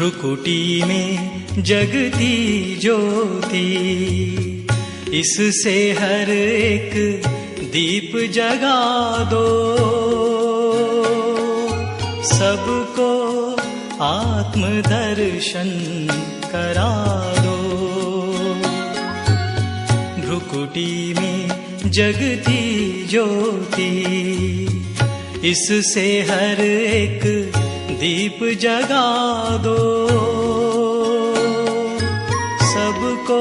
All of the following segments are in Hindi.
भ्रुकुटी में जगती ज्योति, इससे हर एक दीप जगा दो, सबको आत्म दर्शन करा दो। भ्रुकुटी में जगती ज्योति, इससे हर एक दीप जगा दो, सबको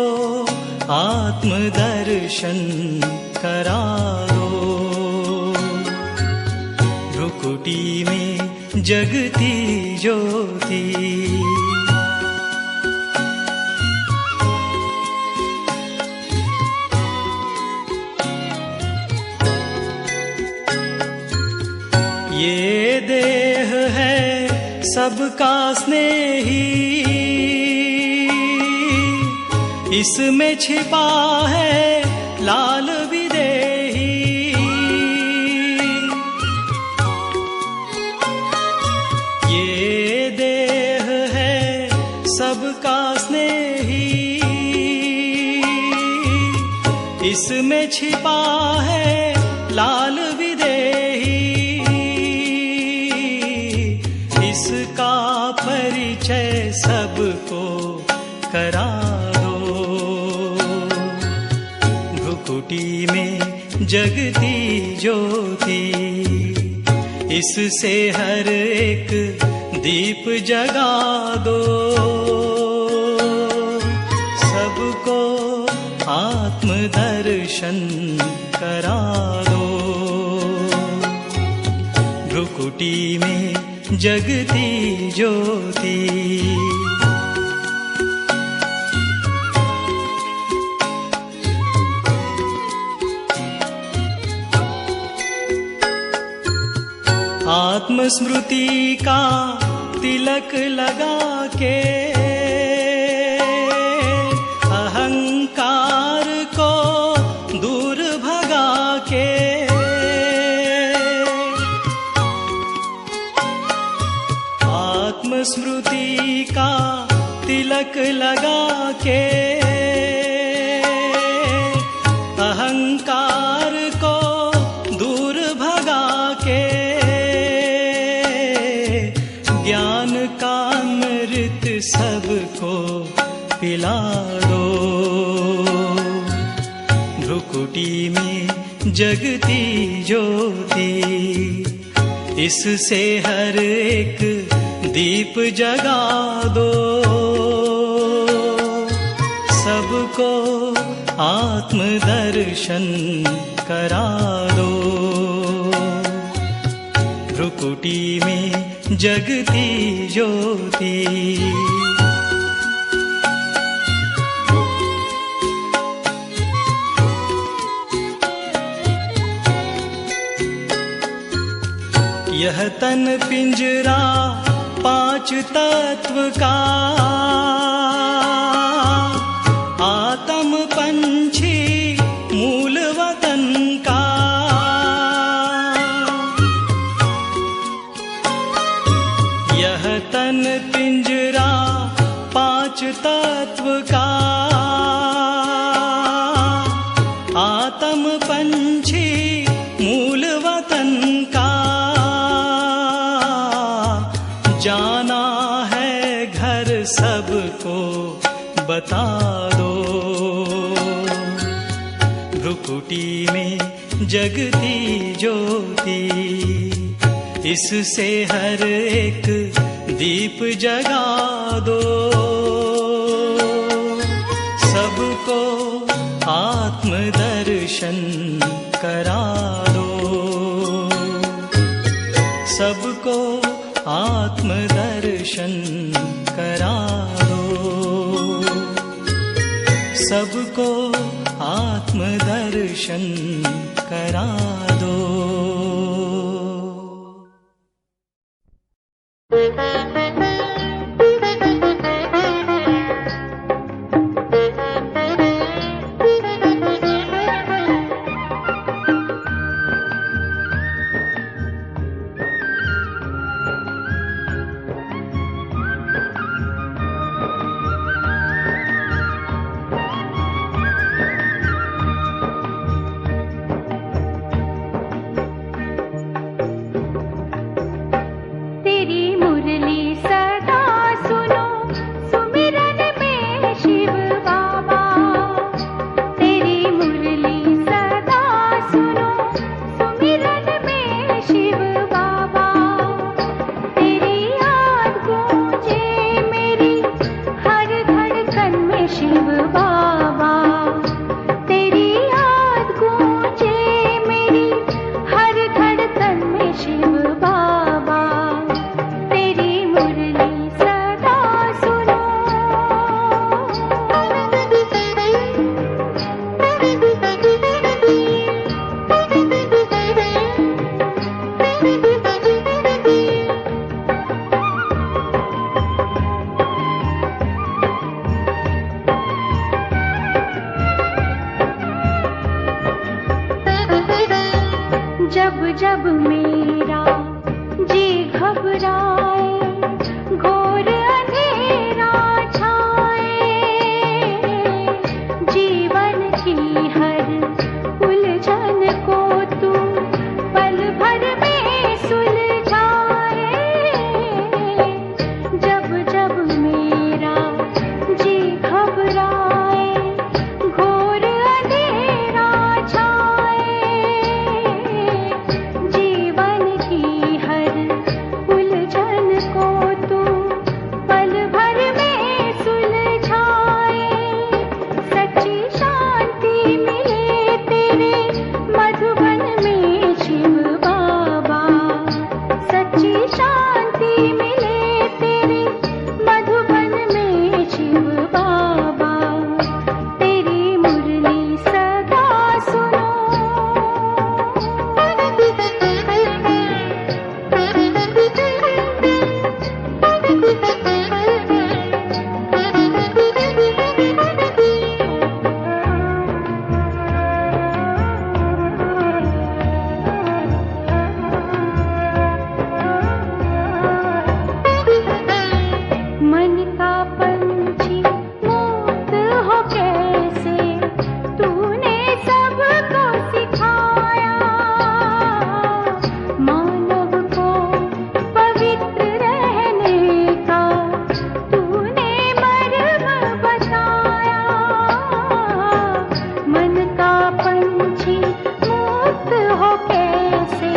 आत्म दर्शन करा दो। भ्रुकुटी में जगती ज्योति। ये देह है सबका स्नेही, इसमें छिपा है लाल विदेही। ये देह है सबका स्नेही, इसमें छिपा है लाल विदेही। इसका परिचय सबको करा दो, भ्रुकुटी में जगती ज्योति, इससे हर एक दीप जगा दो, सबको आत्म दर्शन करा दो। भ्रुकुटी में जगती ज्योति। आत्मस्मृति का तिलक लगा के, अहंकार को दूर भगा के, आत्मस्मृति का तिलक लगा के, अहंकार को दूर भगा के, ज्ञान का अमृत सबको पिला दो। भ्रुकुटी में जगती ज्योति, इससे हर एक दीप जगा दो, सबको आत्म दर्शन करा दो। भ्रुकुटी में जगती ज्योति। यह तन पिंजरा पांच तत्व का, आत्म पंछी मूल वतन का। यह तन पिंजरा पांच तत्व का, आत्म पंछी मूल वतन का। जाना है घर सबको बता दो, भ्रुकुटी में जगती ज्योति, इससे हर एक दीप जगा दो, सबको आत्म दर्शन करा दो, सबको आत्म दर्शन करा दो, सबको आत्म दर्शन करा दो। जब जब मेरा जी घबराए, घोर अंधेरा छाए, जीवन की हर उलझन को तू पल भर में सुलझाए। जब जब मेरा जी घबराए, घोर अंधेरा छाए, जीवन की हर उलझन को तू पल भर में सुलझाए। सच्ची शांति मिले तेरे मधुबन में शिव बाबा, सच्ची शांति मिले तेरे मधुबन में शिव बाबा। तेरी मुरली सदा सुनो, मन का पंछी मुक्त हो कैसे तूने सबको सिखाया। मानव को पवित्र रहने का तूने मर्म बताया। मन का पंछी मुक्त हो कैसे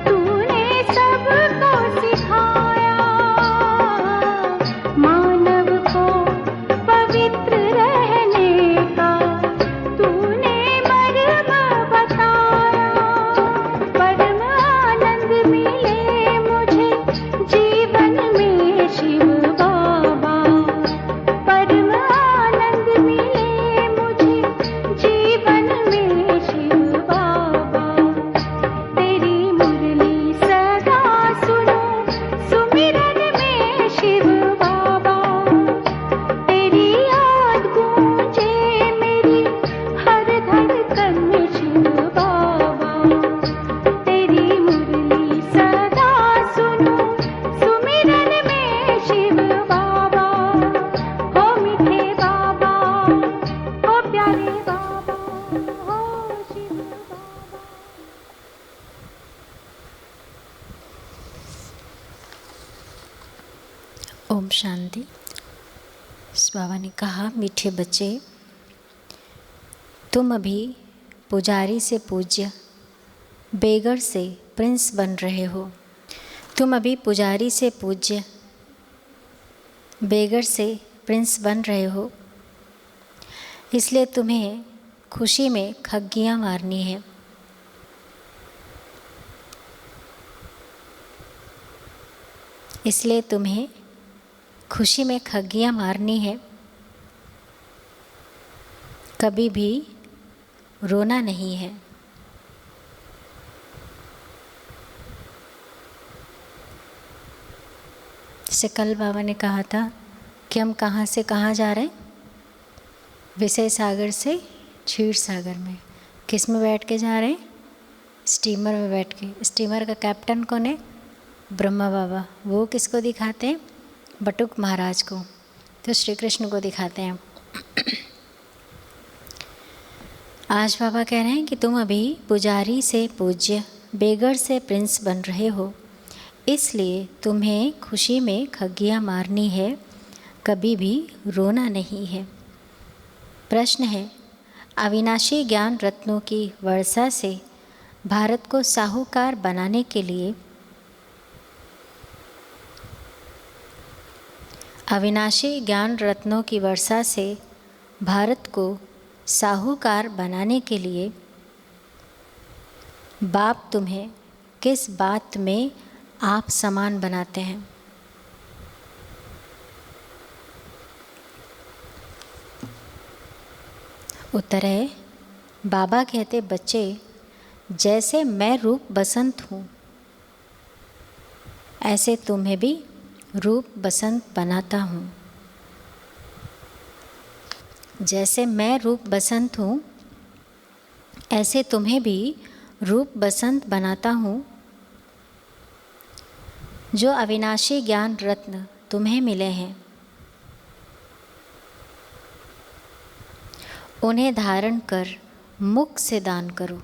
तूने सबको सिखाया। मानव को पवित्र रहने का तूने मर्म बताया। परम आनंद मिले मुझे जीवन में शिव बाबा, परम आनंद मिले मुझे जीवन में शिव बाबा। तेरी मुरली सदा सुनो, सुमिरन में शिव बाबा। तेरी याद गूंजे मेरी हर धड़कन में शिव बाबा। तेरी मुरली सदा सुनो, सुमिरन में शिव बाबा। हो मीठे बाबा, हो प्यारे बाबा, हो शिव बाबा। ओम शांति। बाबा ने कहा, मीठे बच्चे, तुम अभी पुजारी से पूज्य, बेगर से प्रिंस बन रहे हो। तुम अभी पुजारी से पूज्य, बेगर से प्रिंस बन रहे हो, इसलिए तुम्हें खुशी में खग्गियाँ मारनी है। इसलिए तुम्हें खुशी में खग्गियाँ मारनी है, कभी भी रोना नहीं है। जैसे कल बाबा ने कहा था कि हम कहाँ से कहाँ जा रहे हैं, विषय सागर से क्षीर सागर में। किस में बैठ के जा रहे हैं? स्टीमर में बैठ के। स्टीमर का कैप्टन कौन है? ब्रह्मा बाबा। वो किसको दिखाते हैं? बटुक महाराज को। तो श्री कृष्ण को दिखाते हैं। आज बाबा कह रहे हैं कि तुम अभी पुजारी से पूज्य, बेगर से प्रिंस बन रहे हो, इसलिए तुम्हें खुशी में खग्गियाँ मारनी है, कभी भी रोना नहीं है। प्रश्न है, अविनाशी ज्ञान रत्नों की वर्षा से भारत को साहूकार बनाने के लिए अविनाशी ज्ञान रत्नों की वर्षा से भारत को साहूकार बनाने के लिए बाप तुम्हें किस बात में आप समान बनाते हैं? उत्तर है, बाबा कहते, बच्चे, जैसे मैं रूप बसंत हूँ, ऐसे तुम्हें भी रूप बसंत बनाता हूँ। जैसे मैं रूप बसंत हूँ, ऐसे तुम्हें भी रूप बसंत बनाता हूँ। जो अविनाशी ज्ञान रत्न तुम्हें मिले हैं, उन्हें धारण कर मुख से दान करो।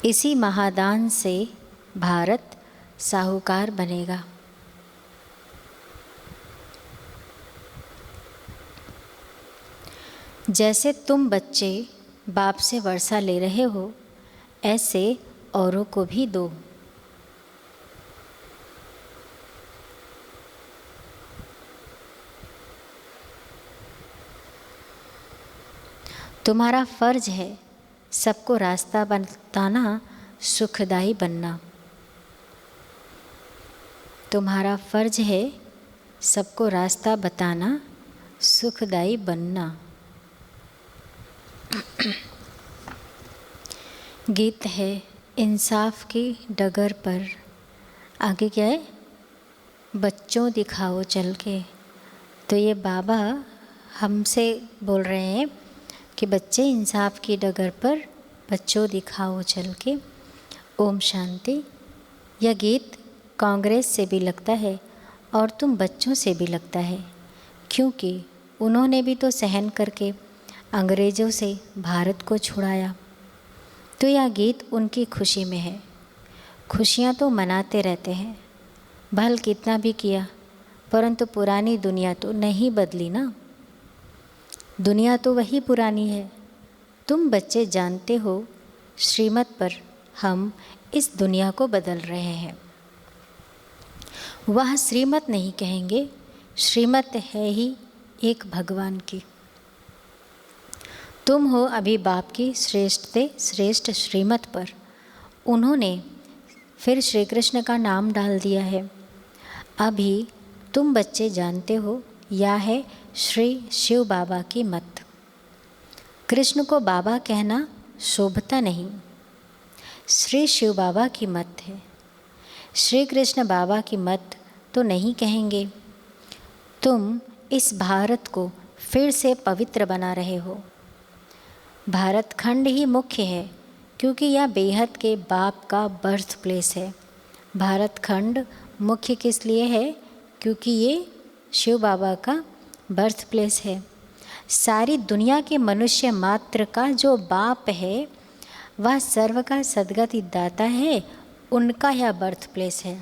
इसी महादान से भारत साहूकार बनेगा। जैसे तुम बच्चे बाप से वर्षा ले रहे हो, ऐसे औरों को भी दो। तुम्हारा फर्ज है सबको रास्ता बताना, सुखदाई बनना। तुम्हारा फर्ज है सबको रास्ता बताना, सुखदाई बनना। गीत है इंसाफ की डगर पर। आगे क्या है? बच्चों दिखाओ चल के। तो ये बाबा हमसे बोल रहे हैं कि बच्चे इंसाफ की डगर पर बच्चों दिखाओ चल के। ओम शांति। यह गीत कांग्रेस से भी लगता है और तुम बच्चों से भी लगता है, क्योंकि उन्होंने भी तो सहन करके अंग्रेज़ों से भारत को छुड़ाया। तो यह गीत उनकी खुशी में है। खुशियाँ तो मनाते रहते हैं, भल कितना भी किया, परंतु पुरानी दुनिया तो नहीं बदली ना। दुनिया तो वही पुरानी है। तुम बच्चे जानते हो श्रीमत पर हम इस दुनिया को बदल रहे हैं। वह श्रीमत नहीं कहेंगे, श्रीमत है ही एक भगवान की। तुम हो अभी बाप की श्रेष्ठ से श्रेष्ठ श्रीमत पर। उन्होंने फिर श्री कृष्ण का नाम डाल दिया है। अभी तुम बच्चे जानते हो यह है श्री शिव बाबा की मत। कृष्ण को बाबा कहना शोभता नहीं, श्री शिव बाबा की मत है। श्री कृष्ण बाबा की मत तो नहीं कहेंगे। तुम इस भारत को फिर से पवित्र बना रहे हो। भारत खंड ही मुख्य है, क्योंकि यह बेहद के बाप का बर्थ प्लेस है। भारत खंड मुख्य किस लिए है? क्योंकि ये शिव बाबा का बर्थ प्लेस है। सारी दुनिया के मनुष्य मात्र का जो बाप है, वह सर्व का सद्गति दाता है, उनका यह बर्थ प्लेस है।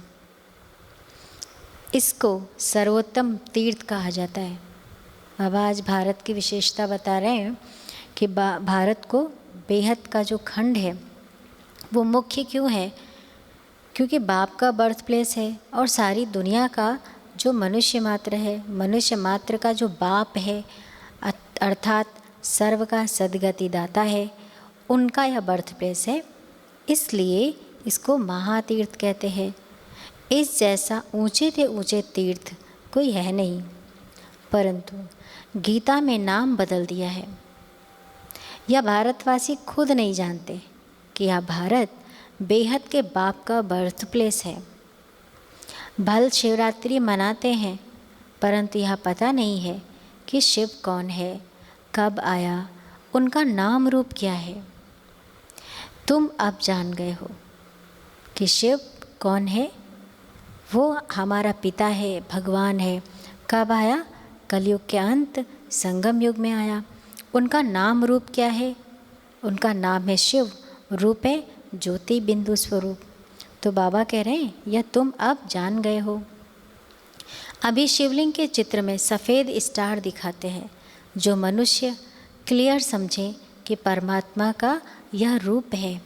इसको सर्वोत्तम तीर्थ कहा जाता है। बाबा आज भारत की विशेषता बता रहे हैं कि भारत को बेहद का जो खंड है वो मुख्य क्यों है? क्योंकि बाप का बर्थ प्लेस है और सारी दुनिया का जो मनुष्य मात्र है, मनुष्य मात्र का जो बाप है, अर्थात सर्व का सद्गति दाता है, उनका यह बर्थ प्लेस है। इसलिए इसको महातीर्थ कहते हैं। इस जैसा ऊंचे से ऊंचे तीर्थ कोई है नहीं, परंतु गीता में नाम बदल दिया है। यह भारतवासी खुद नहीं जानते कि यह भारत बेहद के बाप का बर्थ प्लेस है। भल शिवरात्रि मनाते हैं, परंतु यह पता नहीं है कि शिव कौन है, कब आया, उनका नाम रूप क्या है। तुम अब जान गए हो कि शिव कौन है। वो हमारा पिता है, भगवान है। कब आया? कलयुग के अंत संगम युग में आया। उनका नाम रूप क्या है? उनका नाम है शिव, रूप है ज्योति बिंदु स्वरूप। तो बाबा कह रहे हैं यह तुम अब जान गए हो। अभी शिवलिंग के चित्र में सफ़ेद स्टार दिखाते हैं, जो मनुष्य क्लियर समझे कि परमात्मा का यह रूप है,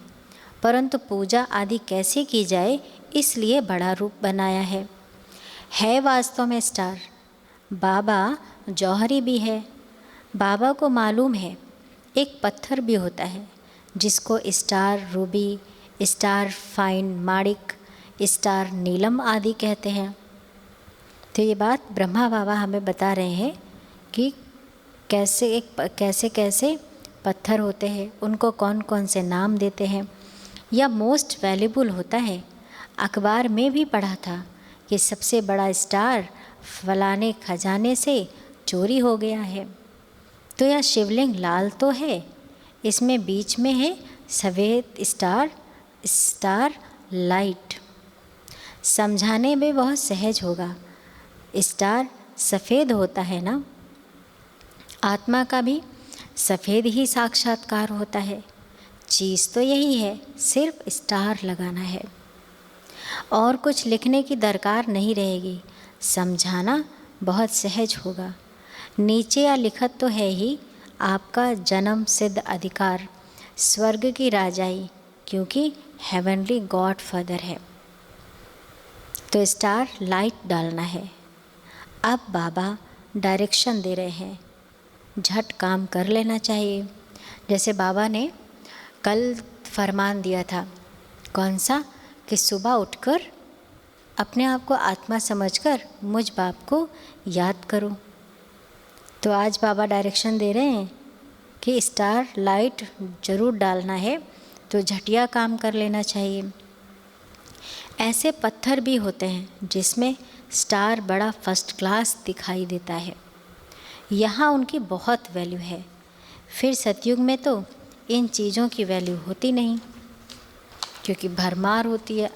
परंतु पूजा आदि कैसे की जाए इसलिए बड़ा रूप बनाया है वास्तव में स्टार। बाबा जौहरी भी है। बाबा को मालूम है एक पत्थर भी होता है जिसको स्टार रूबी, स्टार फाइन माणिक, स्टार नीलम आदि कहते हैं। तो ये बात ब्रह्मा बाबा हमें बता रहे हैं कि कैसे कैसे पत्थर होते हैं, उनको कौन कौन से नाम देते हैं। यह मोस्ट वैल्यूबल होता है। अखबार में भी पढ़ा था कि सबसे बड़ा स्टार फलाने खजाने से चोरी हो गया है। तो यह शिवलिंग लाल तो है, इसमें बीच में है सफ़ेद स्टार, स्टार लाइट। समझाने में बहुत सहज होगा। स्टार सफ़ेद होता है ना, आत्मा का भी सफ़ेद ही साक्षात्कार होता है। चीज़ तो यही है, सिर्फ स्टार लगाना है और कुछ लिखने की दरकार नहीं रहेगी। समझाना बहुत सहज होगा। नीचे या लिखत तो है ही आपका जन्म सिद्ध अधिकार, स्वर्ग की राजाई, क्योंकि हेवनली गॉड फादर है। तो स्टार लाइट डालना है। अब बाबा डायरेक्शन दे रहे हैं, झट काम कर लेना चाहिए। जैसे बाबा ने कल फरमान दिया था, कौन सा, कि सुबह उठकर अपने आप को आत्मा समझकर मुझ बाप को याद करो। तो आज बाबा डायरेक्शन दे रहे हैं कि स्टार लाइट ज़रूर डालना है, तो झटिया काम कर लेना चाहिए। ऐसे पत्थर भी होते हैं जिसमें स्टार बड़ा फर्स्ट क्लास दिखाई देता है, यहाँ उनकी बहुत वैल्यू है। फिर सतयुग में तो इन चीज़ों की वैल्यू होती नहीं, क्योंकि भरमार होती है।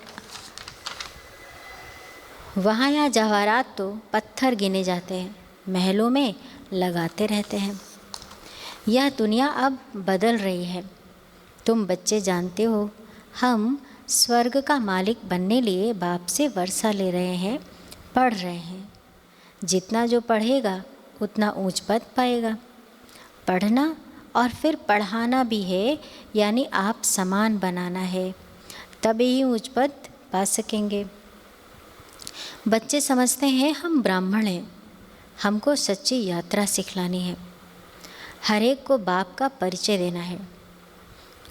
वहाँ या जवाहरात तो पत्थर गिने जाते हैं, महलों में लगाते रहते हैं। यह दुनिया अब बदल रही है। तुम बच्चे जानते हो, हम स्वर्ग का मालिक बनने लिए बाप से वर्षा ले रहे हैं, पढ़ रहे हैं। जितना जो पढ़ेगा उतना ऊंच पद पाएगा। पढ़ना और फिर पढ़ाना भी है, यानी आप समान बनाना है, तभी ही ऊंच पद पा सकेंगे। बच्चे समझते हैं हम ब्राह्मण हैं, हमको सच्ची यात्रा सिखलानी है, हर एक को बाप का परिचय देना है।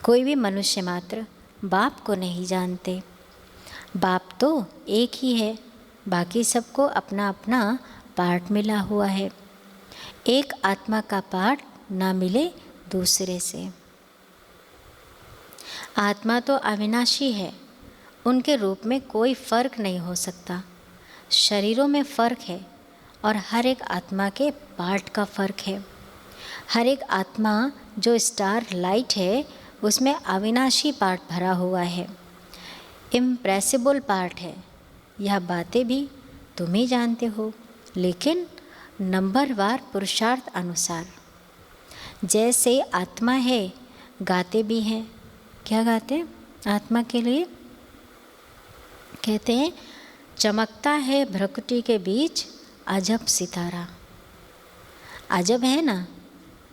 कोई भी मनुष्य मात्र बाप को नहीं जानते। बाप तो एक ही है, बाकी सबको अपना अपना पार्ट मिला हुआ है। एक आत्मा का पार्ट ना मिले दूसरे से। आत्मा तो अविनाशी है, उनके रूप में कोई फर्क नहीं हो सकता। शरीरों में फ़र्क है और हर एक आत्मा के पार्ट का फ़र्क है। हर एक आत्मा जो स्टार लाइट है उसमें अविनाशी पार्ट भरा हुआ है, इम्प्रेसिबल पार्ट है। यह बातें भी तुम ही जानते हो, लेकिन नंबरवार पुरुषार्थ अनुसार। जैसे आत्मा है, गाते भी हैं। क्या गाते हैं आत्मा के लिए? कहते हैं, चमकता है भ्रकुटी के बीच अजब सितारा। अजब है ना,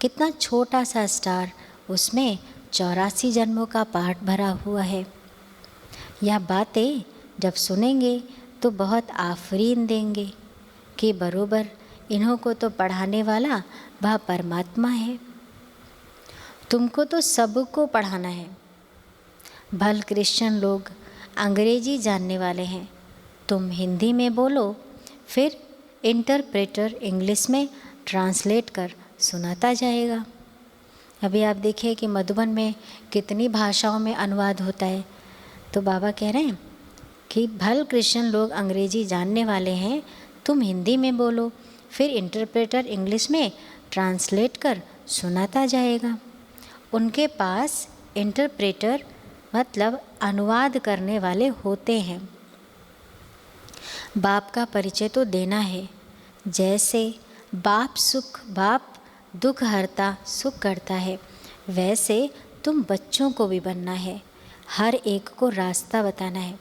कितना छोटा सा स्टार, उसमें 84 जन्मों का पार्ट भरा हुआ है। यह बातें जब सुनेंगे तो बहुत आफरीन देंगे कि बरोबर इन्हों को तो पढ़ाने वाला वह परमात्मा है। तुमको तो सबको पढ़ाना है। भल क्रिश्चियन लोग अंग्रेजी जानने वाले हैं, तुम हिंदी में बोलो, फिर इंटरप्रेटर इंग्लिश में ट्रांसलेट कर सुनाता जाएगा। अभी आप देखिए कि मधुबन में कितनी भाषाओं में अनुवाद होता है। तो बाबा कह रहे हैं कि भल क्रिश्चियन लोग अंग्रेजी जानने वाले हैं, तुम हिंदी में बोलो, फिर इंटरप्रेटर इंग्लिश में ट्रांसलेट कर सुनाता जाएगा। उनके पास इंटरप्रेटर मतलब अनुवाद करने वाले होते हैं। बाप का परिचय तो देना है। जैसे बाप दुख हरता सुख करता है, वैसे तुम बच्चों को भी बनना है। हर एक को रास्ता बताना है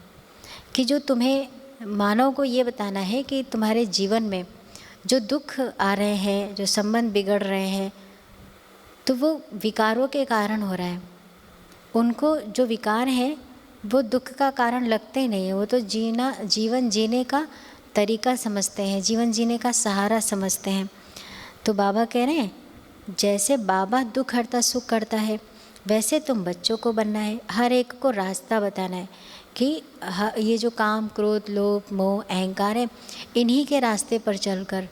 कि जो तुम्हें मानव को ये बताना है कि तुम्हारे जीवन में जो दुख आ रहे हैं, जो संबंध बिगड़ रहे हैं, तो वो विकारों के कारण हो रहा है। उनको जो विकार है वो दुख का कारण लगते ही नहीं है, वो तो जीवन जीने का तरीका समझते हैं, जीवन जीने का सहारा समझते हैं। तो बाबा कह रहे हैं, जैसे बाबा दुख हरता सुख करता है, वैसे तुम बच्चों को बनना है। हर एक को रास्ता बताना है कि ये जो काम क्रोध लोभ मोह अहंकार है, इन्हीं के रास्ते पर चलकर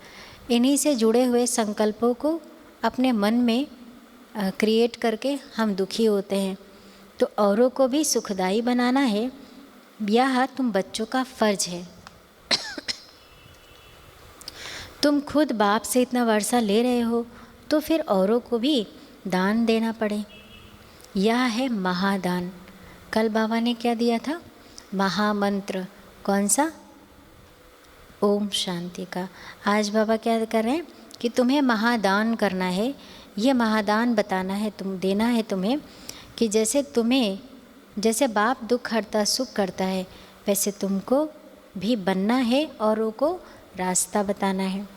इन्हीं से जुड़े हुए संकल्पों को अपने मन में क्रिएट करके हम दुखी होते हैं। तो औरों को भी सुखदायी बनाना है, यह तुम बच्चों का फ़र्ज है। तुम खुद बाप से इतना वर्षा ले रहे हो तो फिर औरों को भी दान देना पड़े। यह है महादान। कल बाबा ने क्या दिया था? महामंत्र। कौन सा? ओम शांति का। आज बाबा क्या कर रहे हैं कि तुम्हें महादान करना है। ये महादान बताना है, तुम देना है तुम्हें कि जैसे बाप दुख हरता सुख करता है, वैसे तुमको भी बनना है, औरों को रास्ता बताना है।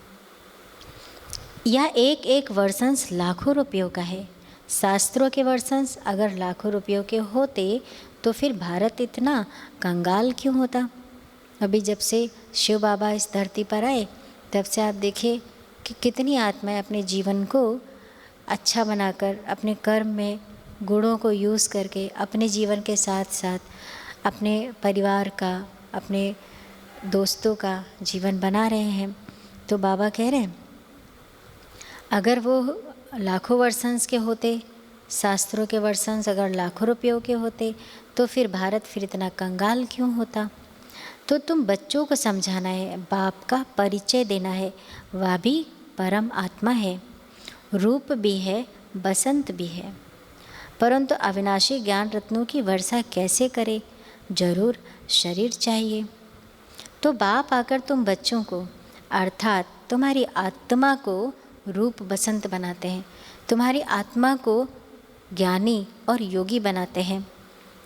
यह एक एक वर्षंस लाखों रुपयों का है। शास्त्रों के वर्षंस अगर लाखों रुपयों के होते तो फिर भारत इतना कंगाल क्यों होता? अभी जब से शिव बाबा इस धरती पर आए तब से आप देखिए कि कितनी आत्माएं अपने जीवन को अच्छा बनाकर, अपने कर्म में गुणों को यूज़ करके अपने जीवन के साथ साथ अपने परिवार का, अपने दोस्तों का जीवन बना रहे हैं। तो बाबा कह रहे हैं अगर वो लाखों वर्षंस के होते, शास्त्रों के वर्षंस अगर लाखों रुपयों के होते तो फिर भारत फिर इतना कंगाल क्यों होता? तो तुम बच्चों को समझाना है, बाप का परिचय देना है। वह भी परम आत्मा है, रूप भी है, बसंत भी है। परंतु अविनाशी ज्ञान रत्नों की वर्षा कैसे करे? जरूर शरीर चाहिए। तो बाप आकर तुम बच्चों को, अर्थात तुम्हारी आत्मा को रूप बसंत बनाते हैं, तुम्हारी आत्मा को ज्ञानी और योगी बनाते हैं।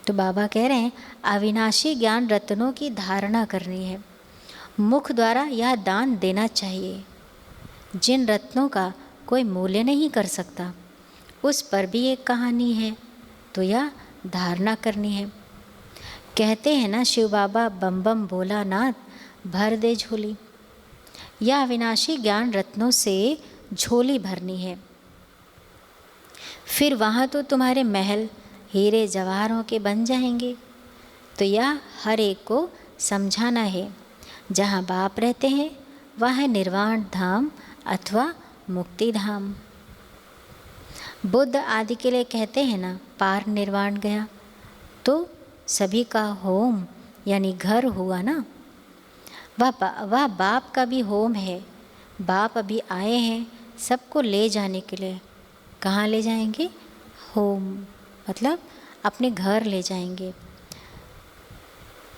तो बाबा कह रहे हैं अविनाशी ज्ञान रत्नों की धारणा करनी है। मुख द्वारा यह दान देना चाहिए। जिन रत्नों का कोई मूल्य नहीं कर सकता, उस पर भी एक कहानी है, तो यह धारणा करनी है। कहते हैं ना शिव बाबा बम बम भोलानाथ भर दे झोली। यह अविनाशी ज्ञान रत्नों से झोली भरनी है। फिर वहाँ तो तुम्हारे महल हीरे जवाहरों के बन जाएंगे। तो यह हर एक को समझाना है। जहाँ बाप रहते हैं वह है निर्वाण धाम अथवा मुक्ति धाम। बुद्ध आदि के लिए कहते हैं ना पार निर्वाण गया, तो सभी का होम यानी घर हुआ ना। वह बाप का भी होम है। बाप अभी आए हैं सबको ले जाने के लिए। कहाँ ले जाएंगे? होम, मतलब अपने घर ले जाएंगे।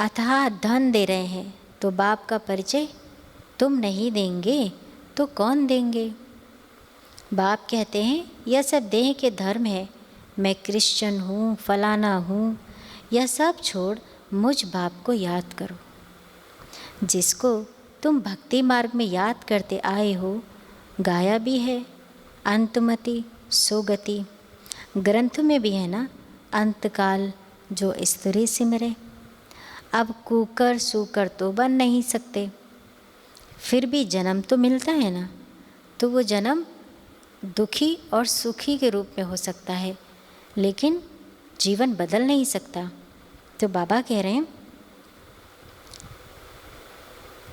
अथाह धन दे रहे हैं, तो बाप का परिचय तुम नहीं देंगे तो कौन देंगे? बाप कहते हैं यह सब देह के धर्म है। मैं क्रिश्चियन हूँ, फलाना हूँ, यह सब छोड़ मुझ बाप को याद करो, जिसको तुम भक्ति मार्ग में याद करते आए हो। गाया भी है अंतमति सोगति, ग्रंथ में भी है ना अंतकाल जो स्त्री सिमरे। अब कुकर सूकर तो बन नहीं सकते, फिर भी जन्म तो मिलता है ना। तो वो जन्म दुखी और सुखी के रूप में हो सकता है, लेकिन जीवन बदल नहीं सकता। तो बाबा कह रहे हैं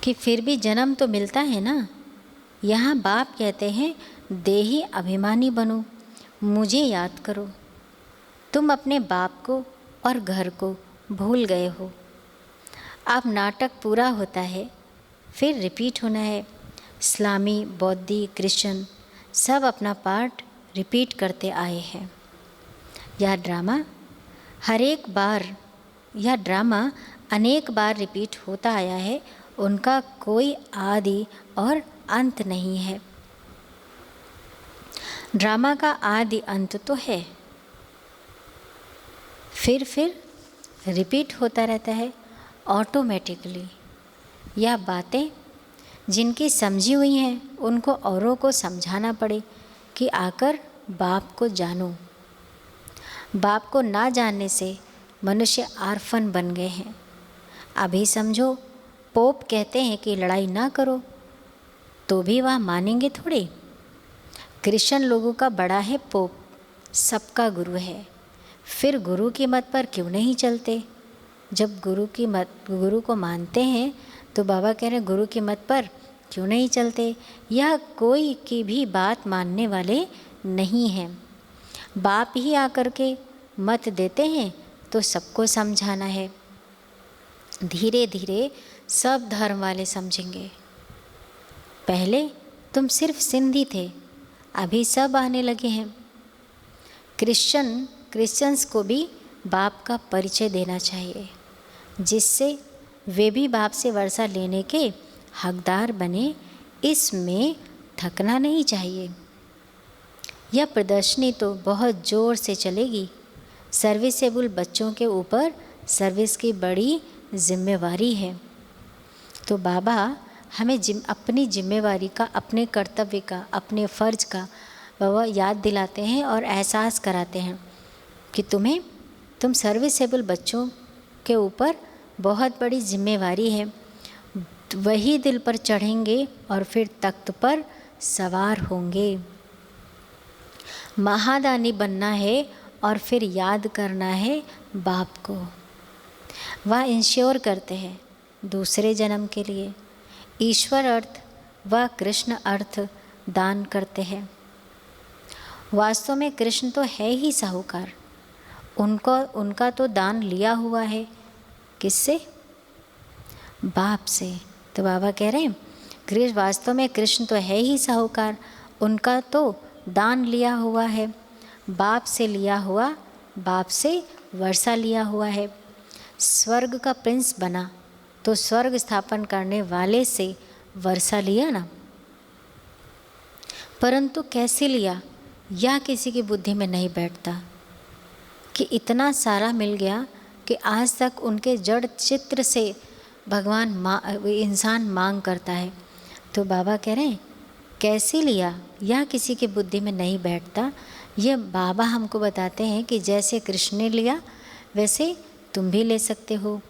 कि फिर भी जन्म तो मिलता है ना। यहाँ बाप कहते हैं देही अभिमानी बनो, मुझे याद करो। तुम अपने बाप को और घर को भूल गए हो। अब नाटक पूरा होता है, फिर रिपीट होना है। इस्लामी, बौद्धी, क्रिश्चियन सब अपना पार्ट रिपीट करते आए हैं। यह ड्रामा अनेक बार रिपीट होता आया है। उनका कोई आदि और अंत नहीं है। ड्रामा का आदि अंत तो है, फिर रिपीट होता रहता है ऑटोमेटिकली। यह बातें जिनकी समझी हुई हैं उनको औरों को समझाना पड़े कि आकर बाप को जानो। बाप को ना जानने से मनुष्य आर्फन बन गए हैं। अभी समझो पोप कहते हैं कि लड़ाई ना करो, तो भी वह मानेंगे थोड़े। क्रिश्चियन लोगों का बड़ा है पोप, सबका गुरु है, फिर गुरु की मत पर क्यों नहीं चलते? जब गुरु को मानते हैं तो बाबा कह रहे हैं गुरु की मत पर क्यों नहीं चलते? यह कोई की भी बात मानने वाले नहीं हैं। बाप ही आकर के मत देते हैं तो सबको समझाना है। धीरे धीरे सब धर्म वाले समझेंगे। पहले तुम सिर्फ सिंधी थे, अभी सब आने लगे हैं। क्रिश्चियंस को भी बाप का परिचय देना चाहिए, जिससे वे भी बाप से वर्षा लेने के हकदार बने। इसमें थकना नहीं चाहिए। यह प्रदर्शनी तो बहुत ज़ोर से चलेगी। सर्विसेबल बच्चों के ऊपर सर्विस की बड़ी जिम्मेवारी है। तो बाबा हमें अपनी जिम्मेवारी का, अपने कर्तव्य का, अपने फ़र्ज का बाबा याद दिलाते हैं और एहसास कराते हैं कि तुम सर्विसेबल बच्चों के ऊपर बहुत बड़ी जिम्मेवारी है। वही दिल पर चढ़ेंगे और फिर तख्त पर सवार होंगे। महादानी बनना है और फिर याद करना है बाप को। वह इंश्योर करते हैं दूसरे जन्म के लिए। ईश्वर अर्थ व कृष्ण अर्थ दान करते हैं। वास्तव में कृष्ण तो है ही साहूकार। उनका तो दान लिया हुआ है। किससे? बाप से। तो बाबा कह रहे हैं वास्तव में कृष्ण तो है ही साहूकार, उनका तो दान लिया हुआ है, बाप से लिया हुआ, बाप से वर्षा लिया हुआ है। स्वर्ग का प्रिंस बना तो स्वर्ग स्थापन करने वाले से वर्षा लिया ना, परंतु कैसे लिया यह किसी की बुद्धि में नहीं बैठता कि इतना सारा मिल गया कि आज तक उनके जड़ चित्र से भगवान इंसान मांग करता है। तो बाबा कह रहे हैं कैसे लिया यह किसी की बुद्धि में नहीं बैठता। ये बाबा हमको बताते हैं कि जैसे कृष्ण ने लिया वैसे तुम भी ले सकते हो।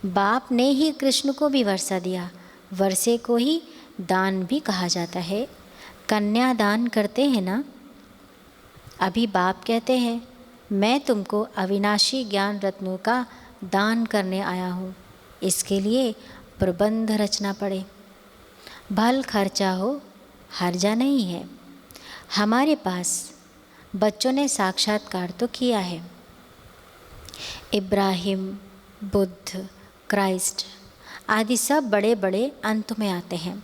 बाप ने ही कृष्ण को भी वर्षा दिया। वर्षे को ही दान भी कहा जाता है। कन्या दान करते हैं ना। अभी बाप कहते हैं मैं तुमको अविनाशी ज्ञान रत्नों का दान करने आया हूँ। इसके लिए प्रबंध रचना पड़े, भल खर्चा हो, हर्जा नहीं है। हमारे पास बच्चों ने साक्षात्कार तो किया है। इब्राहिम, बुद्ध, क्राइस्ट आदि सब बड़े बड़े अंत में आते हैं।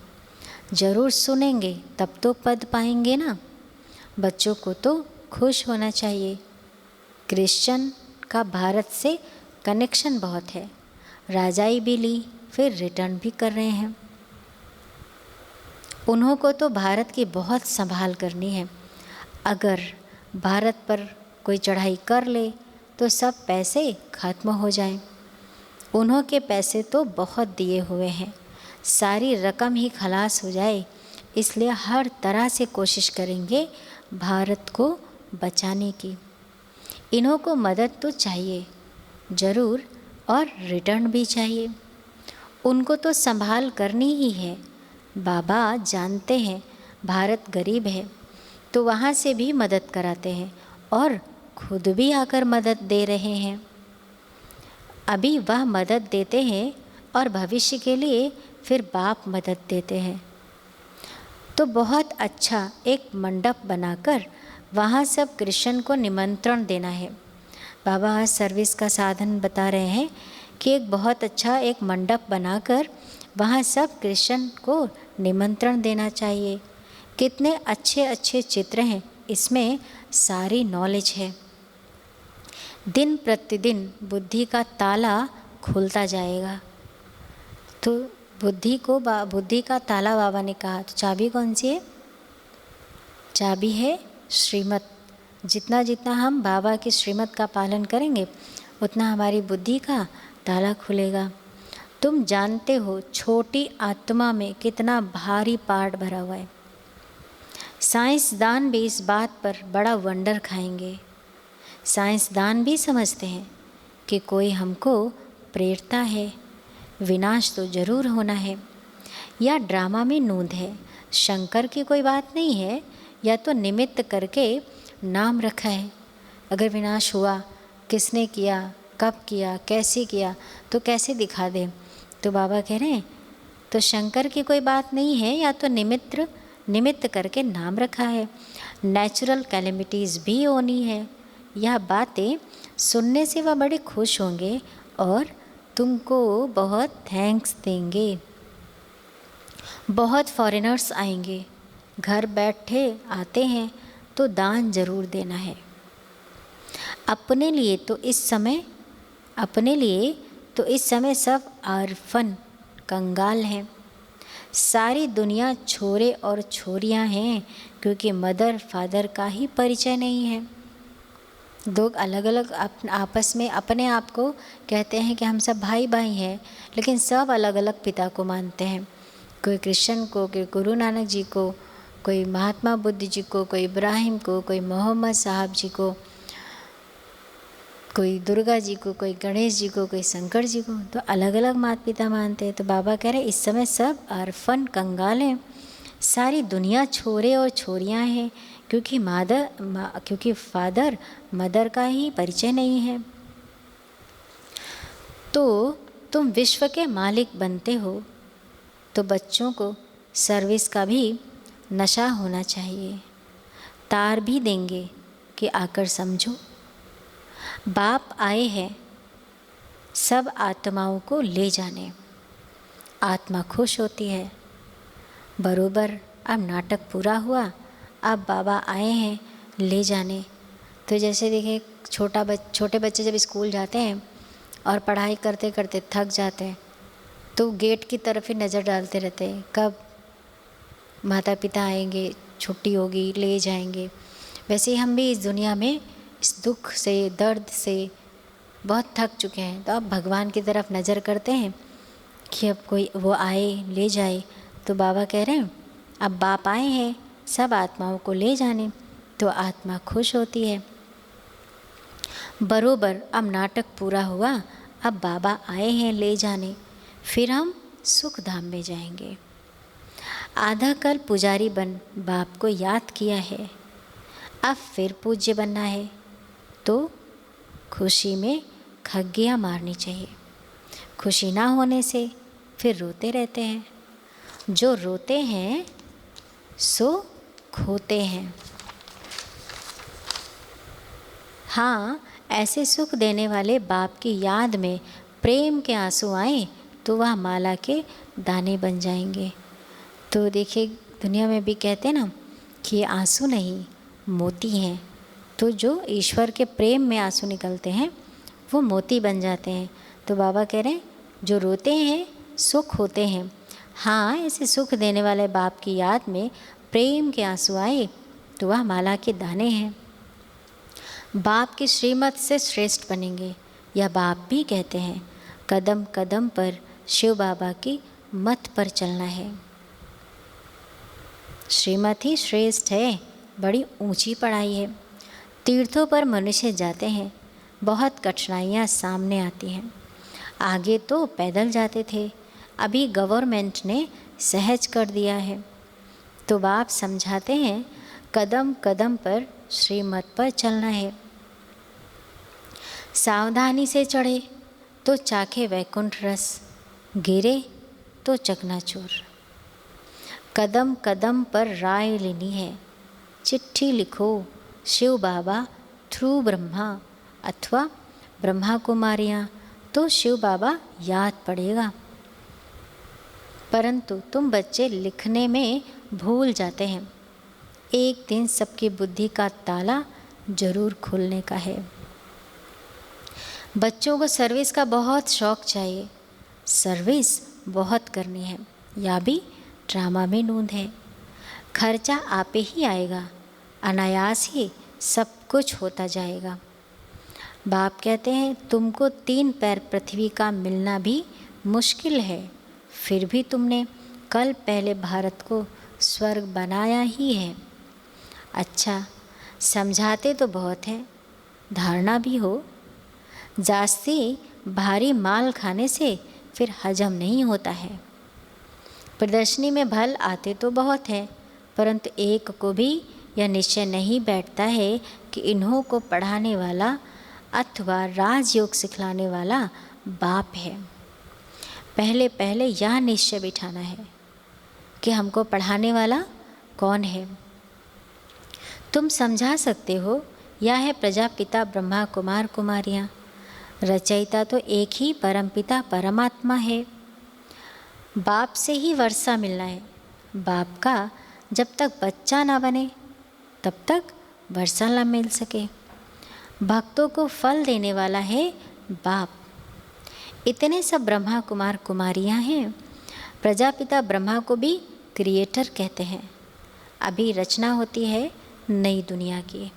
ज़रूर सुनेंगे तब तो पद पाएंगे ना। बच्चों को तो खुश होना चाहिए। क्रिश्चियन का भारत से कनेक्शन बहुत है। राजाई भी ली, फिर रिटर्न भी कर रहे हैं। उन्हों को तो भारत की बहुत संभाल करनी है। अगर भारत पर कोई चढ़ाई कर ले तो सब पैसे खत्म हो जाएं। उन्हों के पैसे तो बहुत दिए हुए हैं, सारी रकम ही खलास हो जाए। इसलिए हर तरह से कोशिश करेंगे भारत को बचाने की। इन्हों को मदद तो चाहिए ज़रूर और रिटर्न भी चाहिए। उनको तो संभाल करनी ही है। बाबा जानते हैं भारत गरीब है तो वहाँ से भी मदद कराते हैं और खुद भी आकर मदद दे रहे हैं। अभी वह मदद देते हैं और भविष्य के लिए फिर बाप मदद देते हैं। तो बहुत अच्छा एक मंडप बनाकर वहाँ सब कृष्ण को निमंत्रण देना है। बाबा आज सर्विस का साधन बता रहे हैं कि एक बहुत अच्छा एक मंडप बनाकर वहाँ सब कृष्ण को निमंत्रण देना चाहिए। कितने अच्छे अच्छे चित्र हैं, इसमें सारी नॉलेज है। दिन प्रतिदिन बुद्धि का ताला खुलता जाएगा। तो बुद्धि का ताला बाबा ने कहा। तो चाबी कौन सी है? चाबी है श्रीमत। जितना जितना हम बाबा की श्रीमत का पालन करेंगे उतना हमारी बुद्धि का ताला खुलेगा। तुम जानते हो छोटी आत्मा में कितना भारी पार्ट भरा हुआ है। साइंसदान भी इस बात पर बड़ा वंडर खाएंगे। साइंसदान भी समझते हैं कि कोई हमको प्रेरता है, विनाश तो जरूर होना है। या ड्रामा में नूंद है, शंकर की कोई बात नहीं है, या तो निमित्त करके नाम रखा है। अगर विनाश हुआ, किसने किया, कब किया, कैसे किया, तो कैसे दिखा दे। तो बाबा कह रहे हैं तो शंकर की कोई बात नहीं है, या तो निमित्त करके नाम रखा है। नेचुरल कैलेमिटीज़ भी होनी है। यह बातें सुनने से वह बड़े खुश होंगे और तुमको बहुत थैंक्स देंगे। बहुत फॉरेनर्स आएंगे, घर बैठे आते हैं तो दान जरूर देना है। अपने लिए तो इस समय सब आरफन कंगाल हैं। सारी दुनिया छोरे और छोरियां हैं, क्योंकि मदर फादर का ही परिचय नहीं है। लोग अलग अलग आपस में अपने आप को कहते हैं कि हम सब भाई भाई हैं, लेकिन सब अलग अलग पिता को मानते हैं। कोई कृष्ण को, कोई गुरु नानक जी को, कोई महात्मा बुद्ध जी को, कोई इब्राहिम को, कोई मोहम्मद साहब जी को, कोई दुर्गा जी को, कोई गणेश जी को, कोई शंकर जी को। तो अलग अलग माता पिता मानते हैं। तो बाबा कह रहे इस समय सब अरफन कंगाल हैं। सारी दुनिया छोरे और छोरियां हैं, क्योंकि फादर मदर का ही परिचय नहीं है। तो तुम विश्व के मालिक बनते हो, तो बच्चों को सर्विस का भी नशा होना चाहिए। तार भी देंगे कि आकर समझो। बाप आए हैं सब आत्माओं को ले जाने। आत्मा खुश होती है। बरोबर अब नाटक पूरा हुआ, अब बाबा आए हैं ले जाने। तो जैसे देखिए छोटे बच्चे जब स्कूल जाते हैं और पढ़ाई करते करते थक जाते हैं, तो गेट की तरफ ही नज़र डालते रहते हैं, कब माता पिता आएंगे, छुट्टी होगी, ले जाएंगे। वैसे ही हम भी इस दुनिया में इस दुख से, दर्द से बहुत थक चुके हैं। तो अब भगवान की तरफ नज़र करते हैं कि अब कोई वो आए ले जाए। तो बाबा कह रहे हैं अब बाप आए हैं सब आत्माओं को ले जाने। तो आत्मा खुश होती है। बरोबर अब नाटक पूरा हुआ, अब बाबा आए हैं ले जाने, फिर हम सुख धाम में जाएंगे। आधा कल पुजारी बन बाप को याद किया है, अब फिर पूज्य बनना है। तो खुशी में खग्गियाँ मारनी चाहिए। खुशी ना होने से फिर रोते रहते हैं। जो रोते हैं सो खोते हैं। हाँ, ऐसे सुख देने वाले बाप की याद में प्रेम के आंसू आए तो वह माला के दाने बन जाएंगे। तो देखिए दुनिया में भी कहते हैं ना कि ये आंसू नहीं मोती हैं। तो जो ईश्वर के प्रेम में आंसू निकलते हैं वो मोती बन जाते हैं। तो बाबा कह रहे हैं जो रोते हैं सुख होते हैं। हाँ, ऐसे सुख देने वाले बाप की याद में प्रेम के आंसू आए तो वह माला के दाने हैं। बाप की श्रीमत से श्रेष्ठ बनेंगे। यह बाप भी कहते हैं कदम कदम पर शिव बाबा की मत पर चलना है। श्रीमत ही श्रेष्ठ है, बड़ी ऊंची पढ़ाई है। तीर्थों पर मनुष्य जाते हैं, बहुत कठिनाइयाँ सामने आती हैं। आगे तो पैदल जाते थे, अभी गवर्नमेंट ने सहज कर दिया है। तो बाप समझाते हैं कदम कदम पर श्रीमत पर चलना है। सावधानी से चढ़े तो चाखे वैकुंठ रस, गिरे तो चकनाचूर। कदम कदम पर राय लेनी है। चिट्ठी लिखो शिव बाबा थ्रू ब्रह्मा अथवा ब्रह्मा कुमारियाँ, तो शिव बाबा याद पड़ेगा। परंतु तुम बच्चे लिखने में भूल जाते हैं। एक दिन सबकी बुद्धि का ताला जरूर खुलने का है। बच्चों को सर्विस का बहुत शौक चाहिए। सर्विस बहुत करनी है, या भी ड्रामा में नूंद है। खर्चा आपे ही आएगा, अनायास ही सब कुछ होता जाएगा। बाप कहते हैं तुमको 3 पैर पृथ्वी का मिलना भी मुश्किल है, फिर भी तुमने कल पहले भारत को स्वर्ग बनाया ही है। अच्छा, समझाते तो बहुत हैं, धारणा भी हो। जास्ती भारी माल खाने से फिर हजम नहीं होता है। प्रदर्शनी में भल आते तो बहुत हैं, परंतु एक को भी यह निश्चय नहीं बैठता है कि इन्हों को पढ़ाने वाला अथवा राजयोग सिखलाने वाला बाप है। पहले पहले यह निश्चय बिठाना है कि हमको पढ़ाने वाला कौन है। तुम समझा सकते हो, यह है प्रजापिता ब्रह्मा कुमार कुमारियाँ। रचयिता तो एक ही परमपिता परमात्मा है। बाप से ही वर्षा मिलना है। बाप का जब तक बच्चा ना बने तब तक वर्षा ना मिल सके। भक्तों को फल देने वाला है बाप। इतने सब ब्रह्मा कुमार कुमारियाँ हैं। प्रजापिता ब्रह्मा को भी क्रिएटर कहते हैं। अभी रचना होती है नई दुनिया की।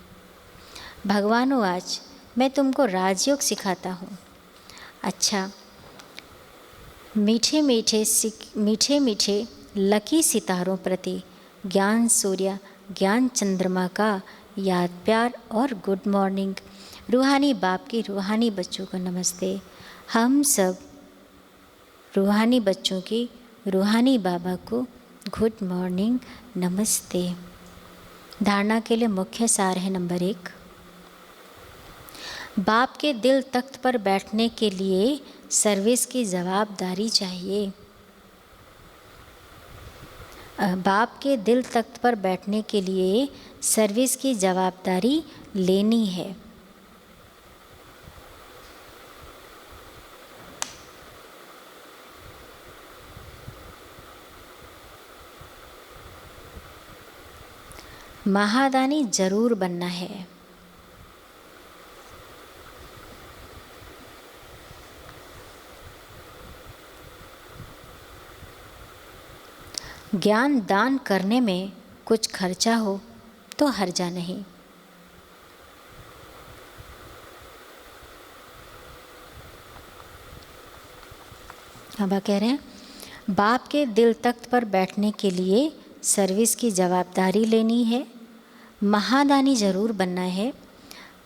भगवानों, आज मैं तुमको राजयोग सिखाता हूँ। अच्छा, मीठे मीठे लकी सितारों प्रति ज्ञान सूर्य, ज्ञान चंद्रमा का याद, प्यार और गुड मॉर्निंग। रूहानी बाप की रूहानी बच्चों को नमस्ते। हम सब रूहानी बच्चों की रूहानी बाबा को गुड मॉर्निंग, नमस्ते। धारणा के लिए मुख्य सार है नंबर 1, बाप के दिल तख्त पर बैठने के लिए सर्विस की जवाबदारी चाहिए। बाप के दिल तख्त पर बैठने के लिए सर्विस की जवाबदारी लेनी है। महादानी जरूर बनना है। ज्ञान दान करने में कुछ खर्चा हो तो हर्जा नहीं। बाबा कह रहे हैं, बाप के दिल तख्त पर बैठने के लिए सर्विस की जवाबदारी लेनी है। महादानी जरूर बनना है।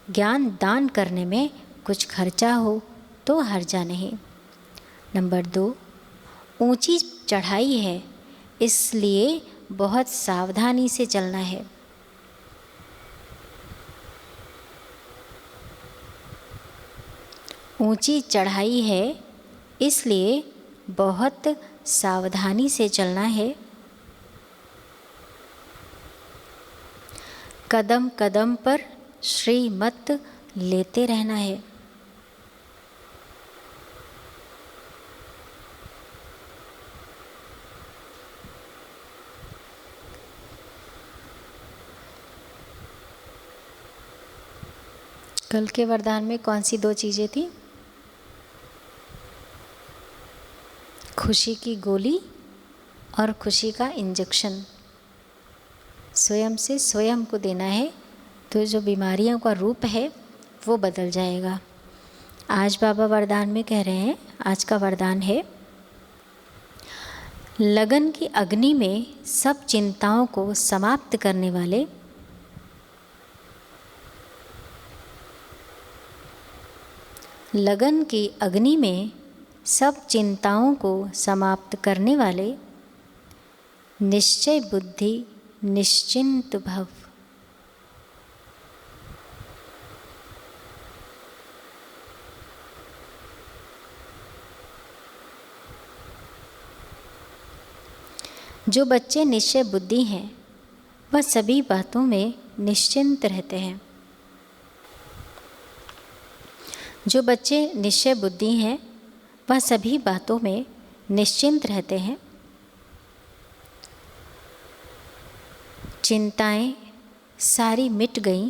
ज्ञान दान करने में कुछ खर्चा हो तो हर्जा नहीं। नंबर 2, ऊंची चढ़ाई है, इसलिए बहुत सावधानी से चलना है। ऊंची चढ़ाई है, इसलिए बहुत सावधानी से चलना है। कदम कदम पर श्रीमत लेते रहना है। कल के वरदान में कौन सी 2 चीज़ें थी? खुशी की गोली और खुशी का इंजेक्शन। स्वयं से स्वयं को देना है, तो जो बीमारियों का रूप है वो बदल जाएगा। आज बाबा वरदान में कह रहे हैं, आज का वरदान है, लगन की अग्नि में सब चिंताओं को समाप्त करने वाले लगन की अग्नि में सब चिंताओं को समाप्त करने वाले निश्चय बुद्धि निश्चिंत भव। जो बच्चे निश्चय बुद्धि हैं वह सभी बातों में निश्चिंत रहते हैं। जो बच्चे निश्चय बुद्धि हैं वह सभी बातों में निश्चिंत रहते हैं। चिंताएं सारी मिट गईं।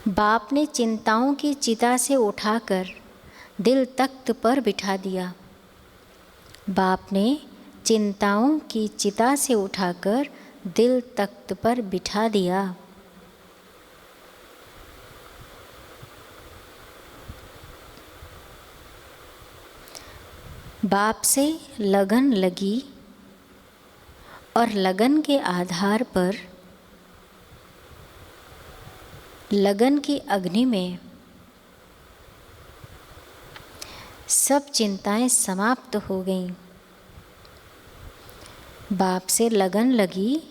बाप ने चिंताओं की चिता से उठाकर दिल तख्त पर बिठा दिया। बाप ने चिंताओं की चिता से उठाकर दिल तख्त पर बिठा दिया। बाप से लगन लगी और लगन के आधार पर लगन की अग्नि में सब चिंताएं समाप्त हो गईं। बाप से लगन लगी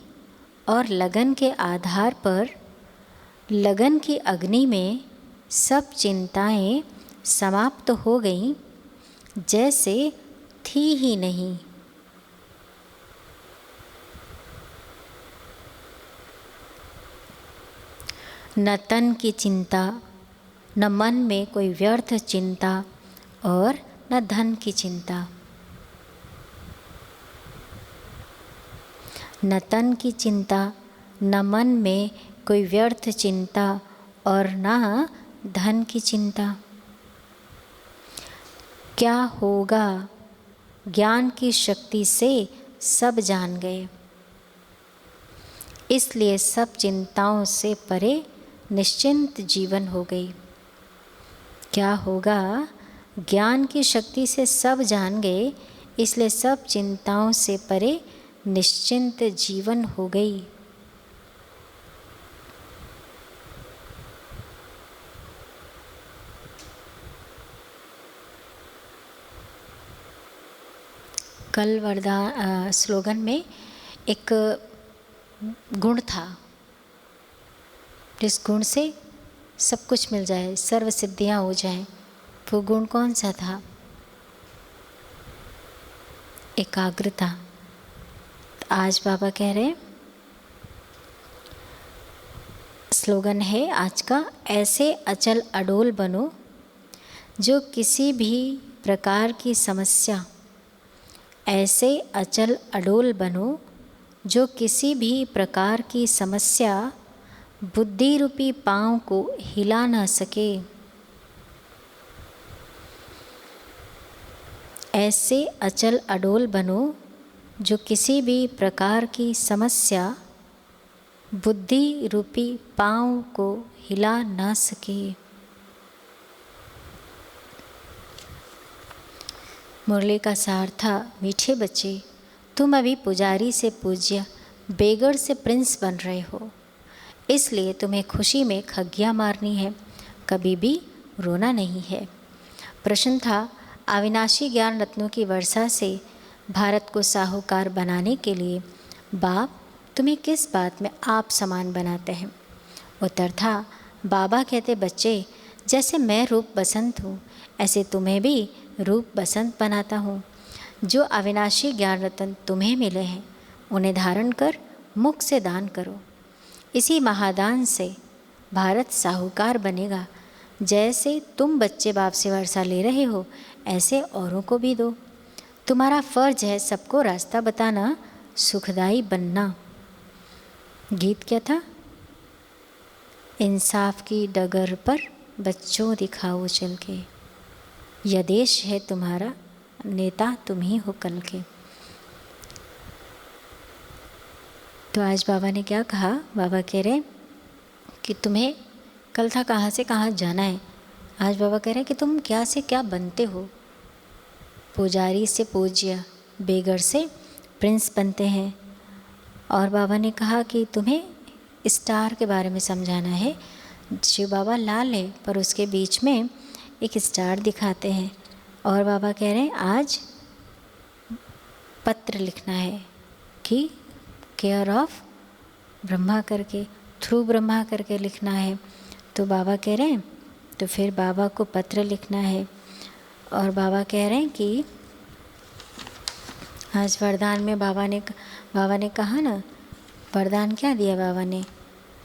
और लगन के आधार पर लगन की अग्नि में सब चिंताएं समाप्त हो गईं, जैसे थी ही नहीं। न तन की चिंता, न मन में कोई व्यर्थ चिंता और न धन की चिंता। न तन की चिंता, न मन में कोई व्यर्थ चिंता और न धन की चिंता। क्या होगा, ज्ञान की शक्ति से सब जान गए, इसलिए सब चिंताओं से परे निश्चिंत जीवन हो गई। क्या होगा, ज्ञान की शक्ति से सब जान गए, इसलिए सब चिंताओं से परे निश्चिंत जीवन हो गई। कल वरदान स्लोगन में एक गुण था, जिस गुण से सब कुछ मिल जाए, सर्व सिद्धियाँ हो जाएं। वो गुण कौन सा था? एकाग्रता। आज बाबा कह रहे हैं, स्लोगन है आज का, ऐसे अचल अडोल बनो जो किसी भी प्रकार की समस्या, ऐसे अचल अडोल बनो जो किसी भी प्रकार की समस्या बुद्धि रूपी पाँव को हिला ना सके। ऐसे अचल अडोल बनो जो किसी भी प्रकार की समस्या बुद्धि रूपी पाँव को हिला ना सके। मुरली का सार था, मीठे बच्चे, तुम अभी पुजारी से पूज्य, बेगड़ से प्रिंस बन रहे हो, इसलिए तुम्हें खुशी में खग्गियाँ मारनी है, कभी भी रोना नहीं है। प्रश्न था, अविनाशी ज्ञान रत्नों की वर्षा से भारत को साहूकार बनाने के लिए बाप तुम्हें किस बात में आप समान बनाते हैं? उत्तर था, बाबा कहते, बच्चे, जैसे मैं रूप बसंत हूँ, ऐसे तुम्हें भी रूप बसंत बनाता हूँ। जो अविनाशी ज्ञान रत्न तुम्हें मिले हैं, उन्हें धारण कर मुख से दान करो। इसी महादान से भारत साहूकार बनेगा। जैसे तुम बच्चे बाप से वर्षा ले रहे हो, ऐसे औरों को भी दो। तुम्हारा फर्ज है सबको रास्ता बताना, सुखदाई बनना। गीत क्या था? इंसाफ की डगर पर बच्चों दिखाओ चल के, यह देश है तुम्हारा, नेता तुम ही हो कल के। तो आज बाबा ने क्या कहा? बाबा कह रहे कि तुम्हें कल था कहाँ से कहाँ जाना है। आज बाबा कह रहे हैं कि तुम क्या से क्या बनते हो। पुजारी से पूज्य, बेगड़ से प्रिंस बनते हैं। और बाबा ने कहा कि तुम्हें स्टार के बारे में समझाना है। शिव बाबा लाल है, पर उसके बीच में एक स्टार दिखाते हैं। और बाबा कह रहे हैं आज पत्र लिखना है कि केयर ऑफ ब्रह्मा करके, थ्रू ब्रह्मा करके लिखना है। तो बाबा कह रहे हैं तो फिर बाबा को पत्र लिखना है। और बाबा कह रहे हैं कि आज वरदान में बाबा ने कहा ना, वरदान क्या दिया बाबा ने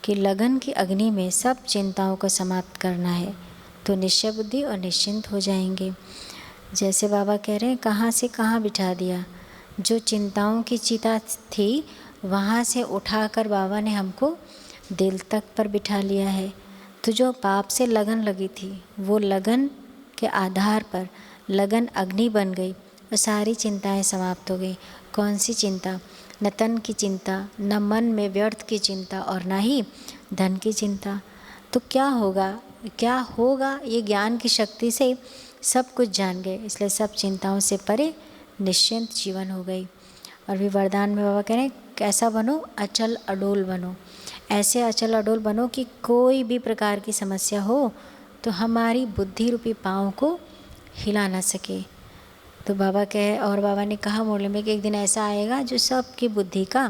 कि लगन की अग्नि में सब चिंताओं को समाप्त करना है, तो निश्चय बुद्धि और निश्चिंत हो जाएंगे। जैसे बाबा कह रहे हैं कहाँ से कहाँ बिठा दिया, जो चिंताओं की चिता थी वहाँ से उठाकर बाबा ने हमको दिल तक पर बिठा लिया है। तो जो पाप से लगन लगी थी, वो लगन के आधार पर लगन अग्नि बन गई और सारी चिंताएं समाप्त हो गई। कौन सी चिंता? न तन की चिंता, न मन में व्यर्थ की चिंता और न ही धन की चिंता। तो क्या होगा ये ज्ञान की शक्ति से सब कुछ जान गए, इसलिए सब चिंताओं से परे निश्चिंत जीवन हो गई। और भी वरदान में बाबा कह रहे हैं कैसा बनो? अचल अडोल बनो। ऐसे अचल अडोल बनो कि कोई भी प्रकार की समस्या हो तो हमारी बुद्धि रूपी पाँव को हिला ना सके। तो बाबा ने कहा मुरली में कि एक दिन ऐसा आएगा जो सबकी बुद्धि का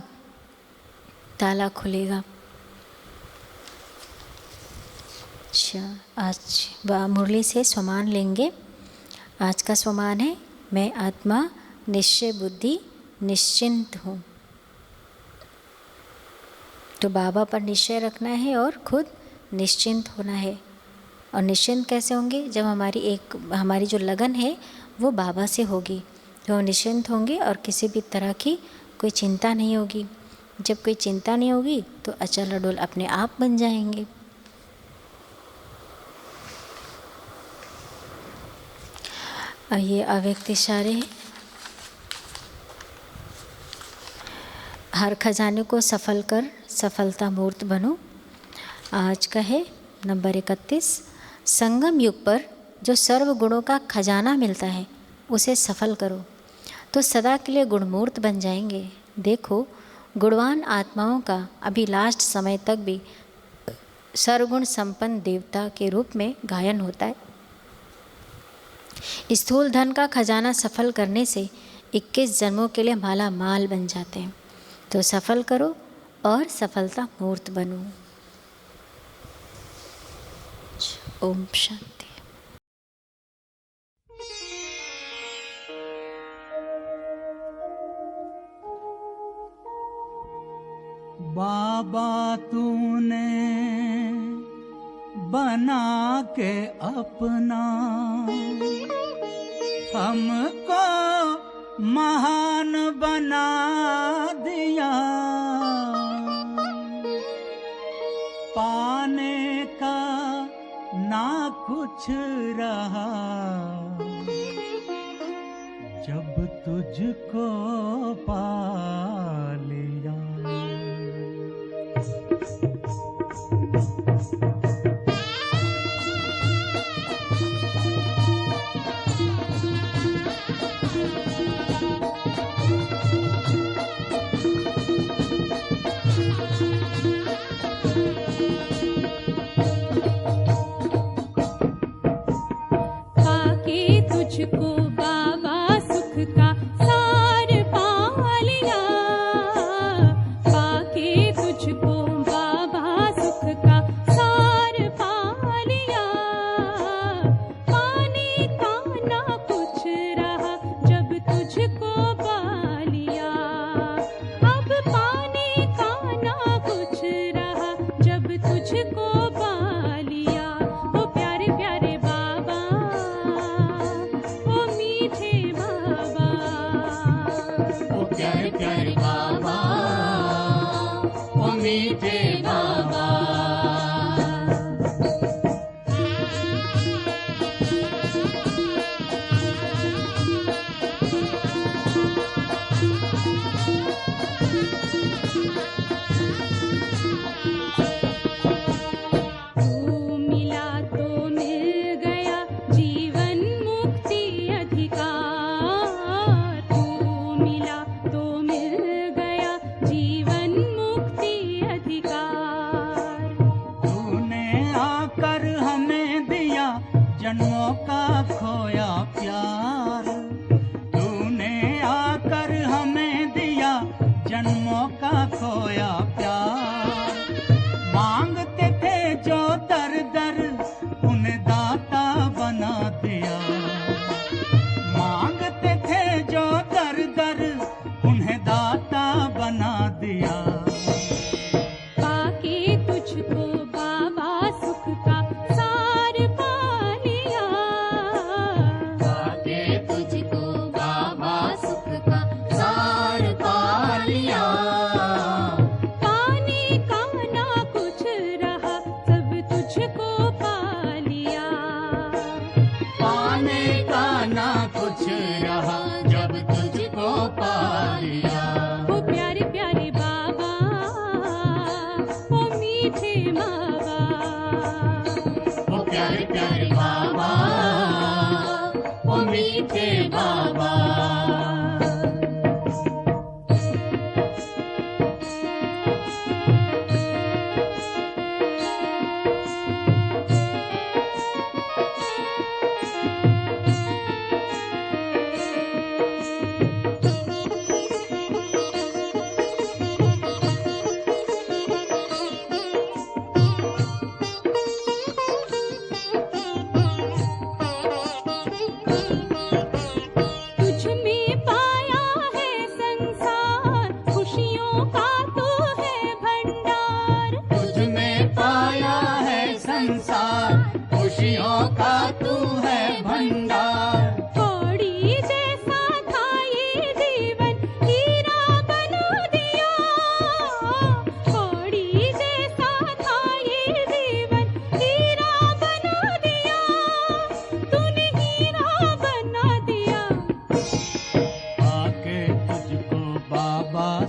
ताला खुलेगा। अच्छा, आज मुरली से स्वमान लेंगे। आज का स्वमान है, मैं आत्मा निश्चय बुद्धि निश्चिंत हूँ। तो बाबा पर निश्चय रखना है और खुद निश्चिंत होना है। और निश्चिंत कैसे होंगे? जब हमारी जो लगन है वो बाबा से होगी, तो हम निश्चिंत होंगे और किसी भी तरह की कोई चिंता नहीं होगी। जब कोई चिंता नहीं होगी तो अचल अडोल अपने आप बन जाएंगे। और ये अव्यक्त इशारे हैं। हर खजाने को सफल कर सफलता मूर्त बनो। आज का है नंबर 31। संगम युग पर जो सर्व गुणों का खजाना मिलता है उसे सफल करो तो सदा के लिए गुणमूर्त बन जाएंगे। देखो, गुणवान आत्माओं का अभी लास्ट समय तक भी सर्वगुण संपन्न देवता के रूप में गायन होता है। स्थूल धन का खजाना सफल करने से 21 जन्मों के लिए माला माल बन जाते हैं। तो सफल करो और सफलता मूर्त बनो। ओम शांति। बाबा तूने बना के अपना हमको महान बना दिया। पाने का ना कुछ रहा जब तुझको पा लिया। तुझको बाबा सुख का सार पा लिया। पाके तुझको बाबा सुख का सार पा लिया। पाने का ना कुछ रहा जब तुझको पा लिया। अब पाने का ना कुछ रहा जब तुझको पा लिया। ओ प्यारे प्यारे बाबा, ओ मीठे बाबा, ओ प्यारे प्यारे बाबा, ओ मीठे बाबा। तू मिला तो मिल गया जीवन मुक्ति अधिकार। तू मिला तो मिल गया जीवन मुक्ति अधिकार। तूने आकर हमें दिया जन्मों का खोया प्यार। तूने आकर हमें दिया जन्मों का खोया प्यार। मांगते थे जो दर दर उन्हें दाता बना दिया। मांगते थे जो दर दर उन्हें दाता बना दिया। पाके तुझको बाबा सुख का सार पा लिया। पाके तुझको बाबा सुख का सार पा लिया। पाने का ना कुछ रहा सब तुझको पा लिया। पाने का ना कुछ रहा जब तुझको पा लिया। ओ प्यारे प्यारे बाबा, ओ मीठे बाबा, ओ प्यारे प्यारे बाबा, ओ मीठे बाबा।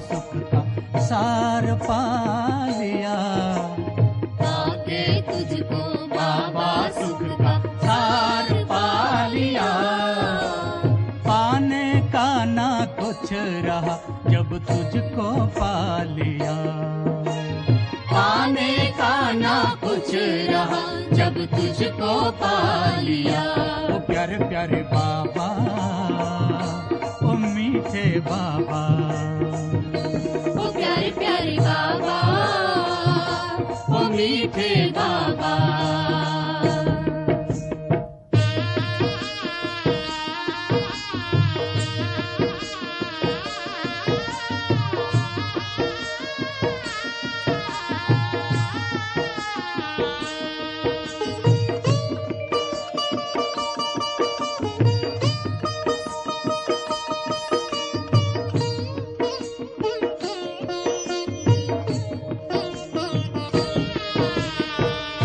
सुख का सार पा लिया। पाके तुझको बाबा सुख का सार पा लिया। पाने का ना कुछ रहा जब तुझको पा लिया। पाने का ना कुछ रहा जब तुझको पा लिया। ओ प्यारे प्यारे बाबा, ओ मीठे बाबा, ओ प्यारे प्यारे बाबा, ओ मीठे बाबा।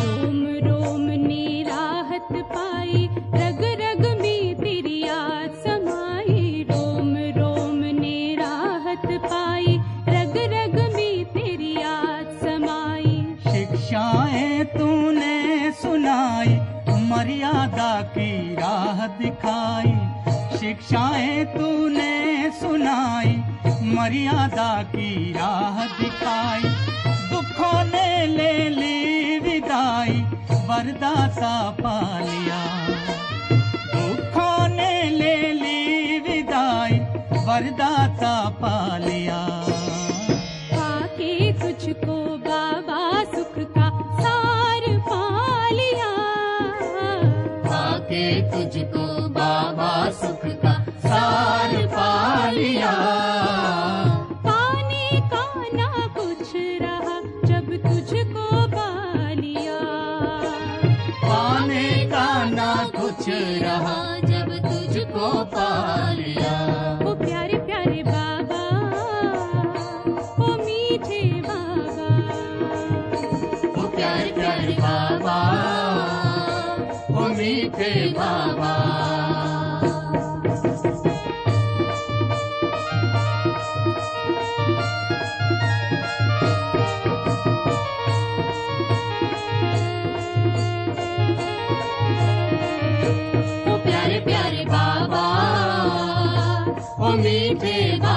रोम रोम ने राहत पाई, रग रग में तेरी याद समाई। रोम रोम ने राहत पाई, रग रग में तेरी याद समाई। शिक्षाएं तूने सुनाई, मर्यादा की राह दिखाई। शिक्षाएं तूने सुनाई, मर्यादा की राह दिखाई। दुखों ने ले ली विदाई, वरदाता पा लिया। दुखों ने ले ली विदाई, वरदाता पा लिया। पाके तुझको बाबा सुख का सार पा लिया। पाके तुझको बाबा सुख का सार पा लिया। पाने का ना कुछ रहा जब तुझको पा लिया। पाने का ना कुछ रहा जब तुझको पा लिया। ओ प्यारे प्यारे बाबा, ओ मीठे बाबा, ओ प्यारे प्यारे बाबा, ओ मीठे बाबा। ओ प्यारे प्यारे बाबा, ओ मीठे बाबा।